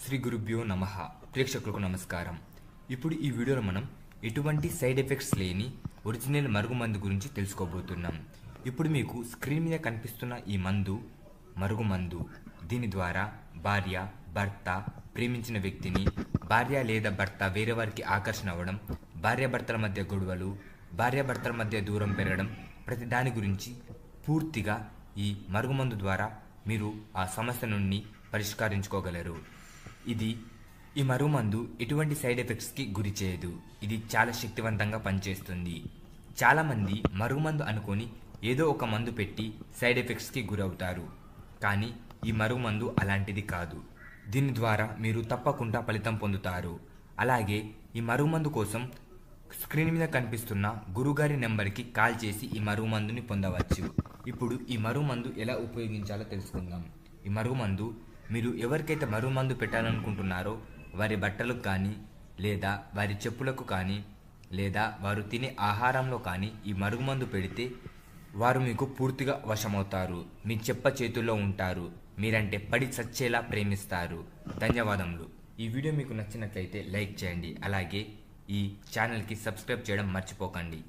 శ్రీ గురుభ్యో నమః. ప్రేక్షకులకు నమస్కారం. ఇప్పుడు ఈ వీడియోలో మనం ఎటువంటి సైడ్ ఎఫెక్ట్స్ లేని ఒరిజినల్ మరుగుమందు గురించి తెలుసుకోబోతున్నాం. ఇప్పుడు మీకు స్క్రీన్ మీద కనిపిస్తున్న ఈ మందు మరుగుమందు. దీని ద్వారా భార్య, భర్త ప్రేమించిన వ్యక్తిని, భార్య లేదా భర్త వేరే వారికి ఆకర్షణ అవ్వడం, భార్యాభర్తల మధ్య గొడవలు, భార్యాభర్తల మధ్య దూరం పెరగడం, ప్రతి దాని గురించి పూర్తిగా ఈ మరుగుమందు ద్వారా మీరు ఆ సమస్య నుండి పరిష్కరించుకోగలరు. ఈ మరుగుమందు ఎటువంటి సైడ్ ఎఫెక్ట్స్కి గురి చేయదు. ఇది చాలా శక్తివంతంగా పనిచేస్తుంది. చాలామంది మరుగుమందు అనుకొని ఏదో ఒక మందు పెట్టి సైడ్ ఎఫెక్ట్స్కి గురవుతారు. కానీ ఈ మరుగుమందు అలాంటిది కాదు. దీని ద్వారా మీరు తప్పకుండా ఫలితం పొందుతారు. అలాగే ఈ మరుగుమందు కోసం స్క్రీన్ మీద కనిపిస్తున్న గురుగారి నెంబర్కి కాల్ చేసి ఈ మరుగుమందుని పొందవచ్చు. ఇప్పుడు ఈ మరుగుమందు ఎలా ఉపయోగించాలో తెలుసుకుందాం. ఈ మరుగుమందు మీరు ఎవరికైతే మరుగుమందు పెట్టాలనుకుంటున్నారో వారి బట్టలకు కానీ, లేదా వారి చెప్పులకు కానీ, లేదా వారు తినే ఆహారంలో కానీ ఈ మరుగుమందు పెడితే వారు మీకు పూర్తిగా వశమవుతారు. మీ చెప్ప చేతుల్లో ఉంటారు. మీరంటే పడి చచ్చేలా ప్రేమిస్తారు. ధన్యవాదములు. ఈ వీడియో మీకు నచ్చినట్లయితే లైక్ చేయండి. అలాగే ఈ ఛానల్కి సబ్స్క్రైబ్ చేయడం మర్చిపోకండి.